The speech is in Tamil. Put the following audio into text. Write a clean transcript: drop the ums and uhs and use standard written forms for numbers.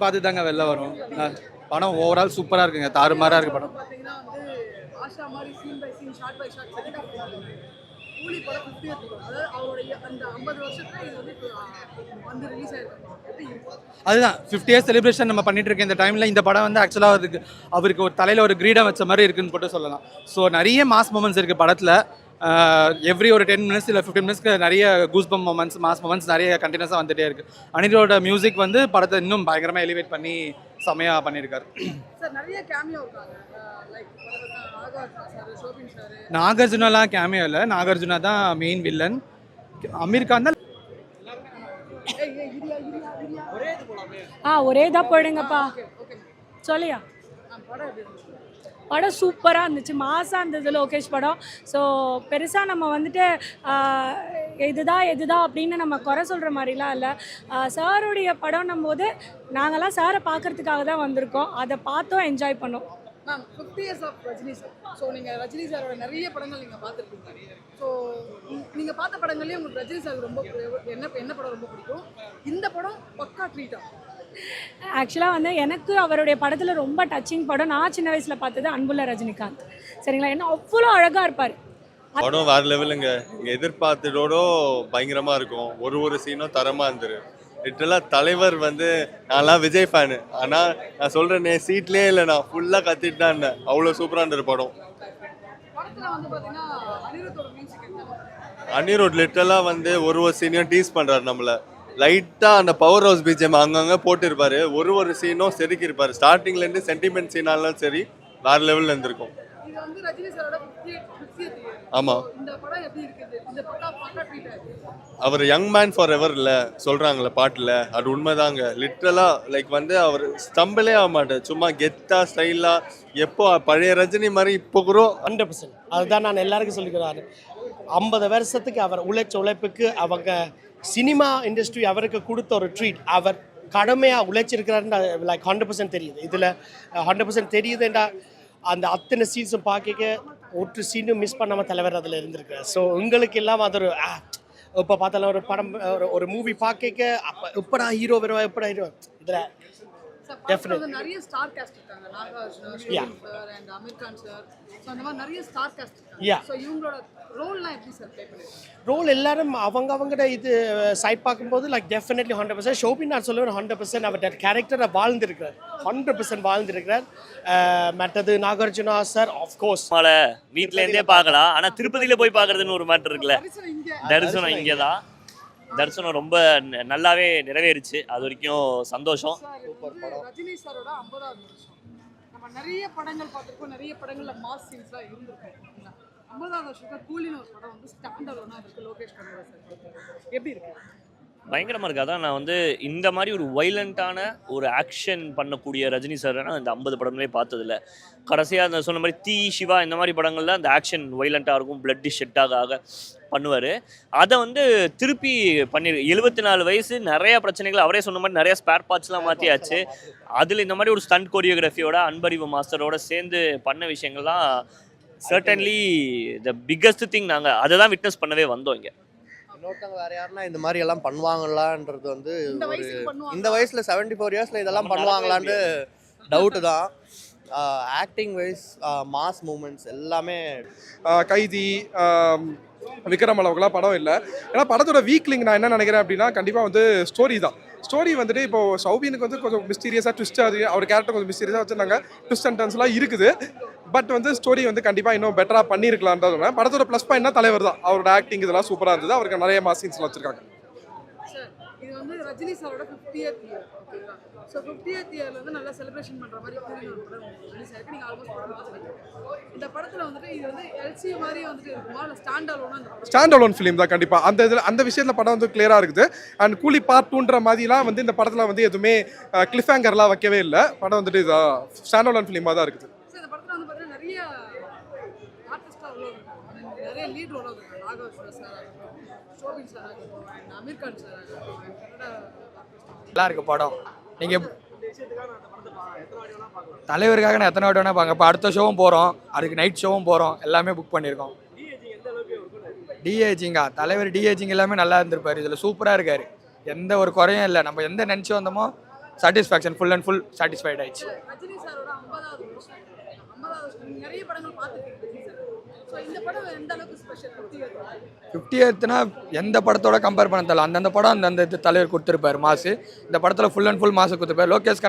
பார்த்து தாங்க வெளில வரும். படம் ஓவரால் சூப்பரா இருக்குங்க. தாறுமாறா இருக்கு படம். பாத்தீங்கன்னா வந்து ஆஷா மாதிரி scene by scene shot by shot set of Coolie படம் 50th அதாவது அவருடைய அந்த 50 வருஷத்துல இது வந்து வந்து ரிலீஸ் ஆயிருக்கும். எப்படி இருக்கும்? அதுதான் 50 இயர்ஸ் செலிப்ரேஷன் நம்ம பண்ணிட்டு இருக்க இந்த டைம்ல இந்த படம் வந்து ஆக்சுவலாக அவருக்கு ஒரு தலையில ஒரு கிரீடம் வச்ச மாதிரி இருக்குன்னு போட்டு சொல்லலாம். ஸோ நிறைய மாஸ் மூமெண்ட்ஸ் இருக்கு படத்துல. எவ்ரி ஒரு 10 மினிட்ஸ் இல்லை 15 மினிட்ஸ்க்கு நிறைய கூஸ்பம் மூமெண்ட்ஸ் மாஸ் மூமெண்ட்ஸ் நிறைய கண்டினியூஸாக வந்துட்டே இருக்கு. அனிரோட மியூசிக் வந்து படத்தை இன்னும் பயங்கரமாக எலிவேட் பண்ணி செமையாக பண்ணியிருக்காரு. சார் நிறைய கேமியோ இருக்காங்க. Like Nagarjuna sir, Soubin sir. நாகார்ஜுனாலாம் கேமியோ இல்லை, நாகார்ஜுனா தான் மெயின் வில்லன். அமீர் கான் தான். ஒரே தான் போயிடுங்கப்பா. சொல்லியா படம் சூப்பராக இருந்துச்சு, மாசாக இருந்தது லோகேஷ் படம். ஸோ பெருசாக நம்ம வந்துட்டு எதுதான் அப்படின்னு நம்ம குறை சொல்கிற மாதிரிலாம் இல்லை. சாருடைய படம்னும் போது நாங்கள்லாம் சாரை பார்க்குறதுக்காக தான் வந்திருக்கோம். அதை பார்த்தோம், என்ஜாய் பண்ணோம். Ma'am 50 years of Rajini sir. So நீங்கள் ரஜினி சாரோட நிறைய படங்கள் நீங்கள் பார்த்துருக்கீங்க. ஸோ நீங்கள் பார்த்த படங்கள்லேயே உங்களுக்கு ரஜினி சார் ரொம்ப என்ன படம் ரொம்ப பிடிக்கும்? இந்த படம் பக்கா ட்ரீட்டா? ஆக்சுவலாக வந்து எனக்கு அவருடைய படத்தில் ரொம்ப டச்சிங் படம் நான் சின்ன வயசில் பார்த்தது அன்புள்ள ரஜினிகாந்த். சரிங்களா, என்ன அவ்வளோ அழகாக இருப்பார். படம் வேறு லெவலுங்க. இங்கே எதிர்பார்த்ததோட பயங்கரமாக இருக்கும். ஒரு சீனும் தரமாக இருந்துரு. லிட்டரலாக தலைவர் வந்து நான்லாம் விஜய் ஃபேனு, ஆனால் நான் சொல்கிறேன் சீட்லேயே இல்லை, நான் ஃபுல்லாக கத்திட்டு தான் இருந்தேன். அவ்வளோ சூப்பராக இருந்தது படம். அனிருத் லிட்டரலாக வந்து ஒரு சீனையும் டீஸ் பண்ணுறாரு நம்மளை. லைட்டாக அந்த பவர் ஹவுஸ் பிஜிஎம் அங்கங்கே போட்டிருப்பாரு. ஒரு சீனும் செதுக்கியிருப்பாரு. ஸ்டார்டிங்லேருந்து சென்டிமெண்ட் சீனாலும் சரி வேறு லெவலில் இருந்திருக்கும். ஆமாம், அவர் யங் மேன் ஃபார் எவர் இல்லை சொல்கிறாங்களே பாட்டில், அது உண்மைதாங்க. லிட்ரலாக லைக் வந்து அவர் ஸ்டம்பிளே ஆக மாட்டார். சும்மா கெத்தா ஸ்டைலாக எப்போ பழைய ரஜினி மாதிரி இப்போ கூட 100%. அதுதான் நான் எல்லாருக்கும் சொல்லிக்கிறாரு. 50 வருஷத்துக்கு அவர் உழைப்புக்கு அவங்க சினிமா இண்டஸ்ட்ரி அவருக்கு கொடுத்த ஒரு ட்ரீட். அவர் கடுமையாக உழைச்சிருக்கிறாருன்னு லைக் 100% தெரியுது. இதில் 100% தெரியுதுண்டா அந்த அத்தனை சீன்ஸும் பார்க்க ஒரு சீனும் மிஸ் பண்ணாமல் தலைவர் அதில் இருந்திருக்கிறார். ஸோ உங்களுக்கு இல்லாமல் அது ஒரு இப்போ பார்த்தாலும் ஒரு படம் ஒரு மூவி பார்க்க அப்போ எப்படா ஹீரோ வருவா எப்படா ஹீரோ இதில் டெஃபினெட் நிறைய ஸ்டார் காஸ்ட் இருக்காங்க. Nagarjuna, Soubin sir and Aamir Khan sir. So அந்த மாதிரி நிறைய ஸ்டார் காஸ்ட் இருக்காங்க. ஸோ இவங்களோட ரோல்லாம் எப்படி சார் ப்ளே பண்ணிருக்காங்க? ரோல் எல்லாரும் அவங்கட இது சைட் பார்க்கும்போது லைக் டெஃபினெட்லி 100%. ஷோபின் நான் சொல்லுவேன் 100% அவர் கேரக்டரை வாழ்ந்துருக்கிறார். 100% வாழ்ந்துருக்கிறார். மற்றது நாகார்ஜுனா சார் ஆஃப்கோர்ஸ் வீட்டிலேருந்தே பார்க்கலாம். ஆனால் திருப்பதியில் போய் பார்க்குறதுன்னு ஒரு மேட்டர் இருக்குல்ல. தரிசனம் இங்கே தான். தரிசனம் ரொம்ப நல்லாவே நிறைவேறுச்சு. அது வரைக்கும் சந்தோஷம். ரஜினி சாரோட 50வது வருஷம் நம்ம நிறைய படங்கள் பார்த்துருக்கோம். நிறைய படங்கள்ல மாஸ் சீன்ஸ்லாம் இருந்திருக்கும். 50வது வருஷத்துல கூலின்னு ஒரு படம் வந்து ஸ்டாண்ட் அலோனா இருக்கு லோகேஷ் கனகராஜ் சார். எப்படி இருக்கு? பயங்கரமாக இருக்குது. அதான் நான் வந்து இந்த மாதிரி ஒரு வைலண்ட்டான ஒரு ஆக்ஷன் பண்ணக்கூடிய ரஜினி சார் நான் இந்த 50 படமே பார்த்ததில்ல. கடைசியாக அந்த சொன்ன மாதிரி தீ சிவா இந்த மாதிரி படங்கள்ல அந்த ஆக்ஷன் வைலண்ட்டாக இருக்கும், பிளட்டி ஷெட்டாக பண்ணுவார். அதை வந்து திருப்பி பண்ணியிருக்கு. 74 வயசு, நிறையா பிரச்சனைகள் அவரே சொன்ன மாதிரி நிறையா ஸ்பேர் பார்ட்ஸ்லாம் மாற்றியாச்சு. அதில் இந்த மாதிரி ஒரு ஸ்டண்ட் கோரியோகிராஃபியோட அன்பறிவு மாஸ்டரோட சேர்ந்து பண்ண விஷயங்கள்லாம் சர்டன்லி த பிக்கஸ்ட் திங். நாங்கள் அதை தான் விட்னஸ் பண்ணவே வந்தோம் இங்கே. இன்னொருத்தவங்க வேற யாருன்னா இந்த மாதிரி எல்லாம் பண்ணுவாங்களான்றது வந்து இந்த வயசுல 74 இயர்ஸ்ல இதெல்லாம் பண்ணுவாங்களான்னு டவுட்டு தான். ஆக்டிங் வைஸ் மாஸ் மூமெண்ட்ஸ் எல்லாமே கைதி விக்ரம் அளவுக்குலாம் படம் இல்லை. ஏன்னா படத்தோட வீக் லிங்க் நான் என்ன நினைக்கிறேன் அப்படின்னா கண்டிப்பாக வந்து ஸ்டோரி தான். ஸ்டோரி வந்துட்டு இப்போ சௌபினுக்கு வந்து கொஞ்சம் மிஸ்டீரியஸாக ட்விஸ்ட் ஆகுது. அவர் கேரக்டர் கொஞ்சம் மிஸ்டீரியஸாக வச்சுருந்தாங்க. ட்விஸ்ட் அண்ட் டர்ன்ஸ்லாம் இருக்குது. பட் வந்து ஸ்டோரி வந்து கண்டிப்பாக இன்னும் பெட்டராக பண்ணியிருக்கலான்றது படத்தோட ப்ளஸ் பாயிண்ட்னா தலைவர் தான். அவரோட ஆக்டிங் இதெல்லாம் சூப்பராக இருந்தது. அவருக்கு நிறைய மாஸ் சீன்ஸ்லாம் வச்சுருக்காங்க. இது வந்து ரஜினி சாரோட 50th இயர். ஸோ 50th இயர்ல வந்து நல்லா செலிப்ரேஷன் பண்ணுற மாதிரி கூலின்னு ஒரு படம் ரிலீஸ் ஆயிருக்கு. நீங்கள் ஆல்மோஸ்ட் படம் பார்த்துருக்கீங்க. இந்த படத்தில் வந்துட்டு இது வந்து எல்சி மாதிரி வந்துட்டு இருக்குமா இல்லை ஸ்டாண்ட் அலோன் ஃபிலிம் தான் கண்டிப்பாக. அந்த இதில் அந்த விஷயத்தில் படம் வந்து கிளியராக இருக்குது. அண்ட் கூலி பார்ட் 2ன்ற மாதிரிலாம் வந்து இந்த படத்தில் வந்து எதுவுமே கிளிஃப் ஹேங்கர்லாம் வைக்கவே இல்லை. படம் வந்துட்டு ஸ்டாண்ட் அலோன் ஃபிலிமாக தான் இருக்குது. இந்த படத்தில் வந்து பார்த்தீங்கன்னா நிறைய ஆர்டிஸ்டாக நிறைய லீட் ரோலாக இருக்காங்க. Nagarjuna sir, Soubin sir, Aamir Khan sir. நல்லா இருக்கு படம். நீங்கள் தலைவருக்காக நான் எத்தனை வாட்டி வேணா பாங்க. இப்போ அடுத்த ஷோவும் போகிறோம், அதுக்கு நைட் ஷோவும் போகிறோம், எல்லாமே புக் பண்ணியிருக்கோம். டிஏஜிங்க தலைவர் டிஏஜிங் எல்லாமே நல்லா இருந்திருப்பார். இதில் சூப்பராக இருக்கார். எந்த ஒரு குறையும் இல்லை. நம்ம எந்த நினச்சி வந்தோமோ satisfaction full and full satisfied ஆயிடுச்சு. ரஜினி சாரோட 50வது வருஷம் 50வது வருஷம் நிறைய படங்கள் பார்த்துருக்கீங்க. ஸோ இந்த படம் எந்த அளவுக்கு ஸ்பெஷல் 50th எந்த படத்தோட கம்பேர் பண்ண தெரியல. அந்தந்த படம் அந்தந்த தலைவர் கொடுத்துருப்பாரு மாசு. இந்த படத்தில் ஃபுல் அண்ட் ஃபுல் மாசு கொடுத்துருப்பாரு. லோகேஷ்